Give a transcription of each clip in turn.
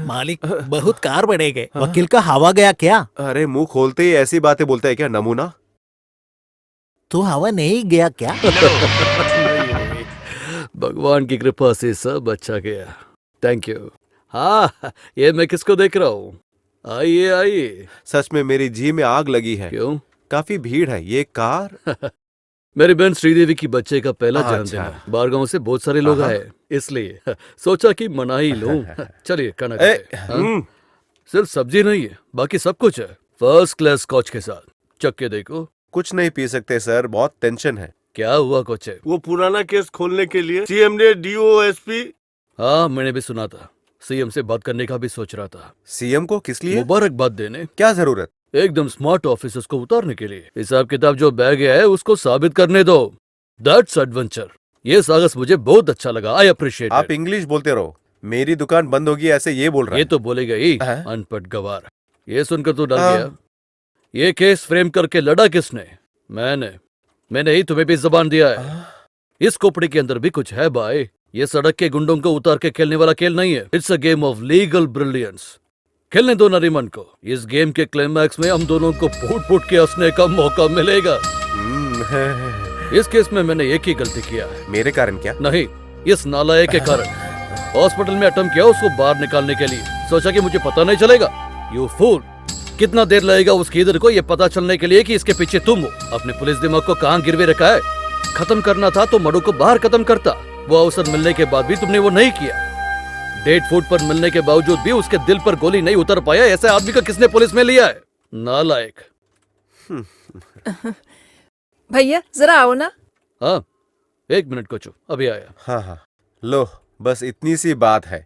मालिक बहुत कार बढ़े गए। वकील का हवा गया क्या? अरे मुंह खोलते ही ऐसी बातें बोलता है क्या नमूना? तो हवा नहीं गया क्या? भगवान की कृपा से सब अच्छा गया। Thank you. हाँ, ये मैं किसको देख रहा हूँ? आइए आइए। सच में मेरी जी में आग लगी है। क्यों? काफी भीड़ है। ये कार मेरी बहन श्रीदेवी की बच्चे का पहला अच्छा। जन्मदिन है। बाहर गांव से बहुत सारे लोग हाँ। आए, इसलिए सोचा कि मना ही लूं। चलिए खाना खाते हैं। हाँ? सिर्फ सब्जी नहीं है, बाकी सब कुछ है। फर्स्ट क्लास स्कॉच के साथ। चख के देखो। कुछ नहीं पी सकते सर, बहुत टेंशन है। क्या हुआ कोचे? वो पुराना केस खोलने के लिए सीएम ने डीओएसपी। हाँ, मैंने भी सुना था। सीएम से बात करने का भी सोच रहा था। सीएम को किस लिए? मुबारकबाद देने। क्या जरूरत? एकदम स्मार्ट ऑफिसर्स को उतारने के लिए। हिसाब किताब जो बह गया है उसको साबित करने दो। That's adventure. ये साहस मुझे बहुत अच्छा लगा। I appreciate. आप इंग्लिश बोलते रहो। मेरी दुकान बंद होगी ऐसे ये बोल रहा ये है। तो बोलेगा ही, हाँ? अनपढ़ गवार। ये सुनकर तू डर हाँ। गया। ये केस फ्रेम करके लड़ा किसने? मैंने ही तुम्हें भी जबान दिया है। इस खोपड़ी के अंदर भी कुछ है भाई। ये सड़क के गुंडों को उतार के खेलने वाला खेल नहीं है। It's a game of legal brilliance. खेलने दो नरीमन को। इस गेम के क्लाइमैक्स में हम दोनों को फूट फूट के हंसने का मौका मिलेगा। इस केस में मैंने एक ही गलती किया है। मेरे कारण क्या? नहीं, इस नालायक के कारण। हॉस्पिटल में अटेम्प्ट किया उसको बाहर निकालने के लिए। सोचा कि मुझे पता नहीं चलेगा। You fool. कितना देर लगेगा उस कीदर को ये पता चलने के लिए कि इसके पीछे तुम हो। अपने पुलिस दिमाग को कहां गिरवे रखा है? खत्म करना था तो मडू को बाहर खत्म करता। वो अवसर मिलने के बाद भी तुमने वो नहीं किया। 1.5 फुट पर मिलने के बावजूद भी उसके दिल पर गोली नहीं उतर पाया। ऐसे आदमी को किसने पुलिस में लिया है? नालायक। भैया जरा आओ ना। हाँ, 1 मिनट को चुप, अभी आया। हाँ हाँ, लो बस इतनी सी बात है।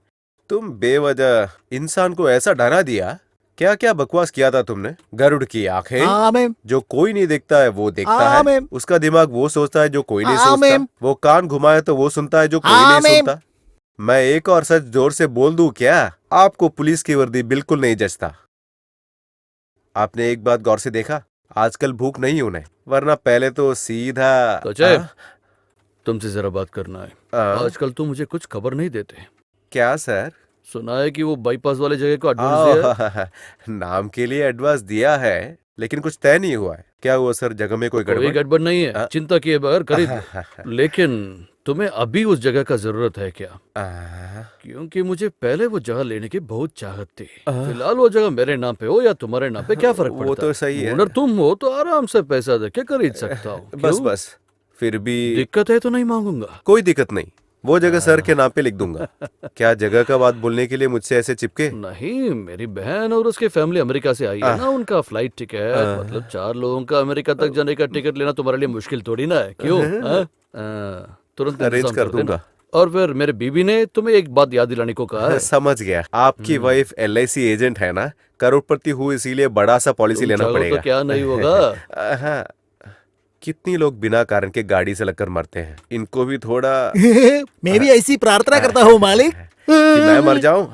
तुम बेवजह इंसान को ऐसा डरा दिया। क्या क्या बकवास किया था तुमने? गरुड़ की आंखें, हाँ मैम। जो कोई नहीं देखता है वो देखता हाँ, है। मैम। उसका दिमाग वो सोचता है जो कोई नहीं हाँ, सोचता। मैम। वो कान घुमाए तो वो सुनता है जो कोई हाँ, नहीं मैम। सुनता। मैं एक और सच जोर से बोल दूं क्या? आपको पुलिस की वर्दी बिल्कुल नहीं जचता। आपने एक बात गौर से देखा? आजकल भूख नहीं उन्हें, वरना पहले तो सीधा। कोचे, तुमसे जरा बात करना है। हाँ? आजकल तुम मुझे कुछ खबर नहीं देते। क्या सर? सुना है कि वो बाईपास वाले जगह को एडवांस दिया है। नाम के लिए एडवांस दिया है, लेकिन कुछ तय नहीं हुआ है। क्या हुआ सर? जगह में कोई कोई गड़बड़? गड़बड़ नहीं है, चिंता किए बगैर खरीद लो। लेकिन तुम्हें अभी उस जगह का जरूरत है क्या? क्योंकि मुझे पहले वो जगह लेने की बहुत चाहत थी। फिलहाल वो जगह मेरे नाम पे हो या तुम्हारे नाम पे, क्या फर्क पड़ता है? वो तो सही है। ओनर तुम हो तो आराम से पैसा देके खरीद सकता हूँ। बस क्यों? बस, फिर भी दिक्कत है तो नहीं मांगूंगा। कोई दिक्कत नहीं। वो जगह सर के नाम पे लिख दूंगा। क्या जगह का बात बोलने के लिए मुझसे ऐसे चिपके? नहीं, मेरी बहन और उसकी फैमिली अमेरिका से आई है ना। उनका फ्लाइट टिकट, मतलब 4 लोगों का अमेरिका तक जाने का टिकट लेना तुम्हारे लिए मुश्किल थोड़ी ना है। क्यों? तुरंत अरेंज इंतजाम कर देना। दूंगा। और फिर मेरे बीबी ने तुम्हें एक बात याद दिलाने को कहा है। समझ गया। आपकी वाइफ LIC एजेंट है ना, करोड़पति हूँ, इसीलिए बड़ा सा पॉलिसी तुम लेना चाहो पड़ेगा। तो क्या नहीं होगा। हाँ। कितनी लोग बिना कारण के गाड़ी से लगकर मरते हैं। इनको भी थोड़ा मैं भी ऐसी प्रार्थना करता हूँ मालिक कि मैं मर जाऊं।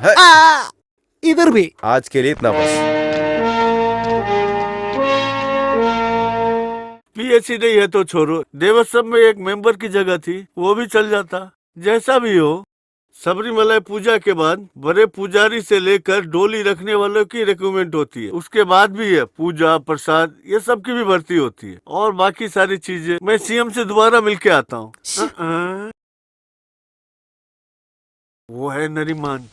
इधर भी। आज के लिए इतना बस। पीएचसी नहीं है तो छोड़ो, देवस्थम में एक मेंबर की जगह थी, वो भी चल जाता। जैसा भी हो, सबरीमलाई पूजा के बाद बड़े पुजारी से लेकर डोली रखने वालों की रिक्रूटमेंट होती है। उसके बाद भी है पूजा प्रसाद, ये सब की भी भर्ती होती है। और बाकी सारी चीजें मैं सीएम से दोबारा मिलके आता हूँ। वो है नरीमान।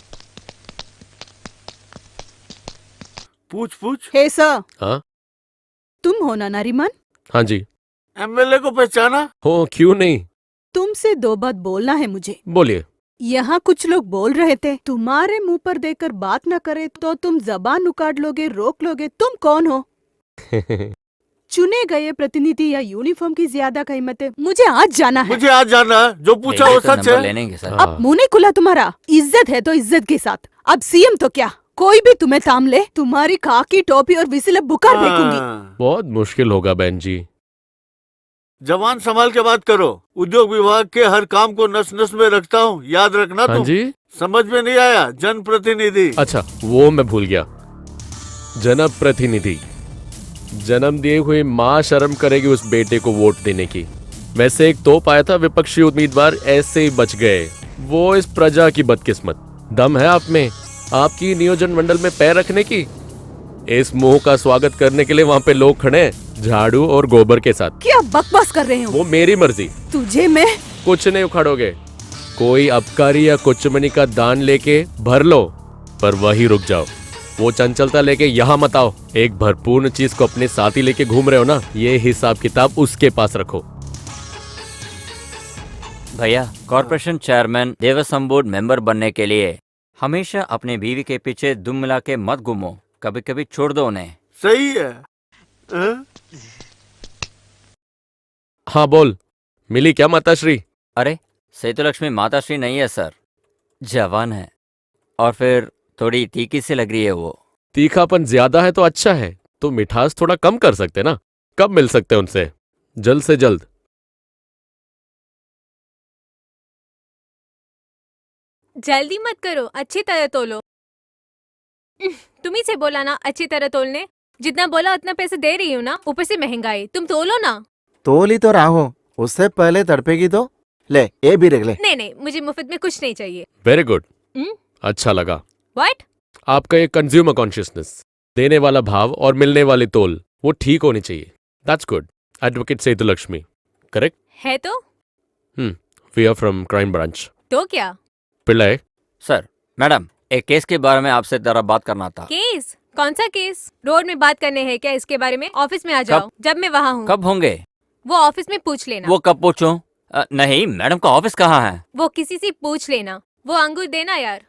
पूछ। हे सर, हाँ तुम हो ना नरीमन? हाँ जी। एमएलए को पहचाना? हो, क्यों नहीं, तुमसे 2 बात बोलना है मुझे। बोलिए। यहाँ कुछ लोग बोल रहे थे तुम्हारे मुंह पर देकर बात न करे तो तुम जबान उकाड़ लोगे, रोक लोगे। तुम कौन हो? चुने गए प्रतिनिधि या यूनिफॉर्म की ज्यादा कीमत है? मुझे आज जाना है। मुझे आज जाना है। जो पूछा वो सच है। लेनेंगे सर। अब मुंह नहीं खुला तुम्हारा। इज्जत है तो इज्जत के साथ। अब सीएम तो क्या, कोई भी तुम्हें थाम ले, तुम्हारी खाकी टोपी और विसिल बुखार फेंकूंगी। बहुत मुश्किल होगा बहन जी। जवान संभाल के बात करो। उद्योग विभाग के हर काम को नस नस में रखता हूँ, याद रखना। हाँ तुम जी। समझ में नहीं आया? जनप्रतिनिधि। अच्छा, वो मैं भूल गया। जनप्रतिनिधि। जन्म दिए हुए माँ शर्म करेगी उस बेटे को वोट देने की। वैसे एक तोप आया था, विपक्षी उम्मीदवार ऐसे ही बच गए। वो इस प्रजा की बदकिस्मत। दम है आप में, आपकी नियोजन मंडल में पैर रखने की? इस मुंह का स्वागत करने के लिए वहाँ पे लोग खड़े हैं, झाड़ू और गोबर के साथ। क्या बकवास कर रहे हो? वो मेरी मर्जी, तुझे मैं कुछ नहीं उखाड़ोगे। कोई अबकारी या कुचमनी का दान लेके भर लो, पर वही रुक जाओ। वो चंचलता लेके यहाँ मत आओ। एक भरपूर चीज को अपने साथ ही लेके घूम रहे हो ना, ये हिसाब किताब उसके पास रखो। भैया, कॉर्पोरेशन चेयरमैन देवस्थान बोर्ड मेंबर बनने के लिए हमेशा अपनी बीवी के पीछे दुम मिला के मत घूमो, कभी कभी छोड़ दो उन्हें। सही है, हाँ? हाँ बोल, मिली क्या माताश्री? अरे सेतुलक्ष्मी माताश्री नहीं है सर, जवान है और फिर थोड़ी तीखी सी लग रही है वो। तीखापन ज्यादा है तो अच्छा है, तो मिठास थोड़ा कम कर सकते ना। कब मिल सकते हैं उनसे? जल्द से जल्द। जल्दी मत करो, अच्छी तरह तोलो। तुम ही से बोला ना अच्छी तरह तोलने। जितना बोला उतना पैसे दे रही हूँ ना, ऊपर से महंगाई। तुम तोलो ना। तोल ही तो रहा हूँ, उससे पहले तड़पेगी तो ले, ये भी रख ले। नहीं नहीं, मुझे मुफ्त में कुछ नहीं चाहिए। वेरी गुड, हम्म? अच्छा लगा। व्हाट? आपका ये कंज्यूमर कॉन्शियसनेस, देने वाला भाव और मिलने वाली तोल, वो ठीक होनी चाहिए। That's good. Advocate Setulakshmi, correct? है तो? We are from crime branch. तो क्या पिल्लाई, सर, मैडम, एक केस के बारे में आपसे जरा बात करना था। केस? कौन सा केस? रोड में बात करने हैं क्या इसके बारे में? ऑफिस में आ जाओ, जब मैं वहाँ हूँ। कब होंगे? वो ऑफिस में पूछ लेना। वो कब पूछूं? नहीं, मैडम का ऑफिस कहाँ है? वो किसी से पूछ लेना। वो अंगूर देना यार।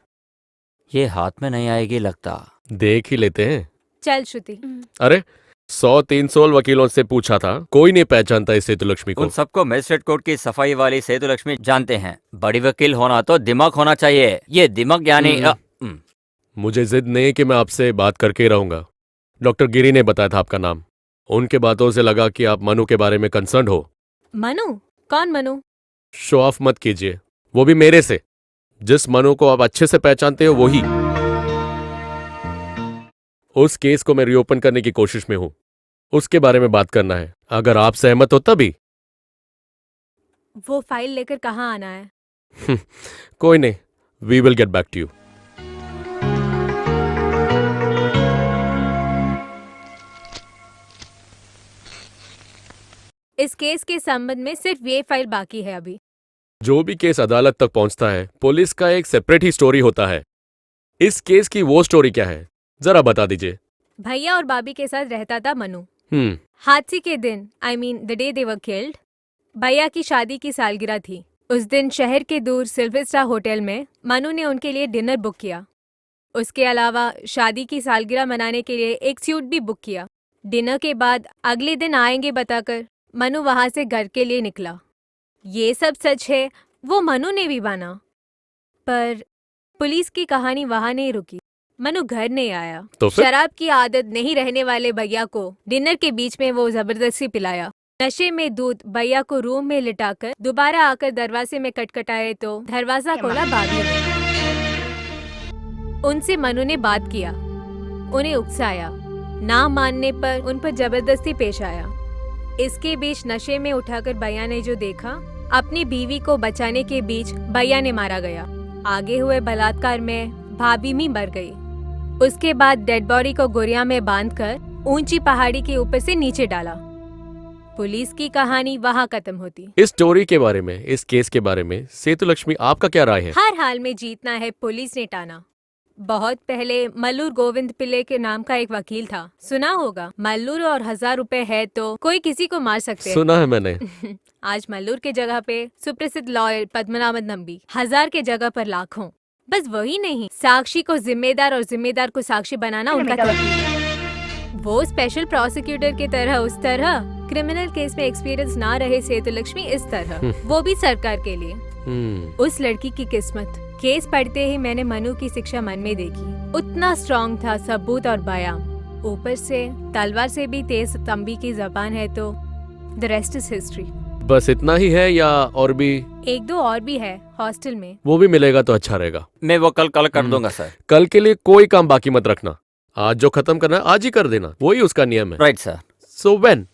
ये हाथ में नहीं आएगी लगता। देख ही लेते हैं। चल श्रुति। अरे 100-300 वकीलों से पूछा था, कोई नहीं पहचानता इस सेतुलक्ष्मी को। उन सबको मजिस्ट्रेट कोर्ट की सफाई वाली सेतुलक्ष्मी जानते हैं। बड़ी वकील होना तो दिमाग होना चाहिए। ये दिमाग यानी मुझे जिद नहीं कि मैं आपसे बात करके ही रहूंगा। डॉक्टर गिरी ने बताया था आपका नाम। उनके बातों से लगा कि आप मनु के बारे में कंसर्न हो। मनु? कौन मनु? शो ऑफ मत कीजिए, वो भी मेरे से। जिस मनु को आप अच्छे से पहचानते हो वही। उस केस को मैं रीओपन करने की कोशिश में हूं, उसके बारे में बात करना है। अगर आप सहमत हो तभी। वो फाइल लेकर कहाँ आना है? कोई नहीं, we will get back to you. इस केस के संबंध में सिर्फ ये फाइल बाकी है अभी। जो भी केस अदालत तक पहुंचता है, पुलिस का एक सेपरेट ही स्टोरी होता है। इस केस की वो स्टोरी क्या है, जरा बता दीजिए। भैया और भाभी के साथ रहता था मनु। हम्म, हादसे के दिन, I mean the day they were killed, भैया की शादी की सालगिरह थी। उस दिन शहर के दूर सिल्वर स्टार होटल में मनु ने उनके लिए डिनर बुक किया। उसके अलावा शादी की सालगिरह मनाने के लिए एक सूट भी बुक किया। डिनर के बाद अगले दिन आएंगे बताकर मनु वहां से घर के लिए निकला। ये सब सच है, वो मनु ने भी माना। पर पुलिस की कहानी वहां नहीं रुकी। मनु घर नहीं आया तो फिर? शराब की आदत नहीं रहने वाले भैया को डिनर के बीच में वो जबरदस्ती पिलाया। नशे में दूध भैया को रूम में लिटाकर दोबारा आकर दरवाजे में कटकटाए तो दरवाजा खोला भाभी ने। उनसे मनु ने बात किया, उन्हें उकसाया। ना मानने पर उन पर जबरदस्ती पेश आया। इसके बीच नशे में उठाकर भैया ने जो देखा, अपनी बीवी को बचाने के बीच भैया ने मारा गया। आगे हुए बलात्कार में भाभी भी मर गई। उसके बाद डेड बॉडी को गोरिया में बांधकर ऊंची पहाड़ी के ऊपर से नीचे डाला। पुलिस की कहानी वहाँ खत्म होती। इस स्टोरी के बारे में, इस केस के बारे में सेतुलक्ष्मी आपका क्या राय है? हर हाल में जीतना है, पुलिस ने टाना। बहुत पहले मल्लूर गोविंद पिल्ले के नाम का एक वकील था, सुना होगा। मल्लूर और 1000 रुपए है तो कोई किसी को मार सकते हैं। सुना है मैंने। आज मल्लूर के जगह पे सुप्रसिद्ध लॉयर पद्मनाभन नंबी, 1000 के जगह पर लाखों। बस वही नहीं, साक्षी को जिम्मेदार और जिम्मेदार को साक्षी बनाना उनका तरकीब है। वो स्पेशल प्रोसिक्यूटर की तरह उस तरह, क्रिमिनल केस में एक्सपीरियंस ना रहे सेतुलक्ष्मी इस तरह, वो भी सरकार के लिए। उस लड़की की किस्मत। केस पढ़ते ही मैंने मनु की शिक्षा मन में देखी। उतना स्ट्रॉन्ग था सबूत और बयान, ऊपर से तलवार से भी तेज तंबी की जबान है तो द रेस्ट इज हिस्ट्री। बस इतना ही है या और भी? 1-2 और भी है हॉस्टल में। वो भी मिलेगा तो अच्छा रहेगा। मैं वो कल कर दूंगा सर। कल के लिए कोई काम बाकी मत रखना। आज जो खत्म करना है आज ही कर देना, वही उसका नियम है। Right sir. So when?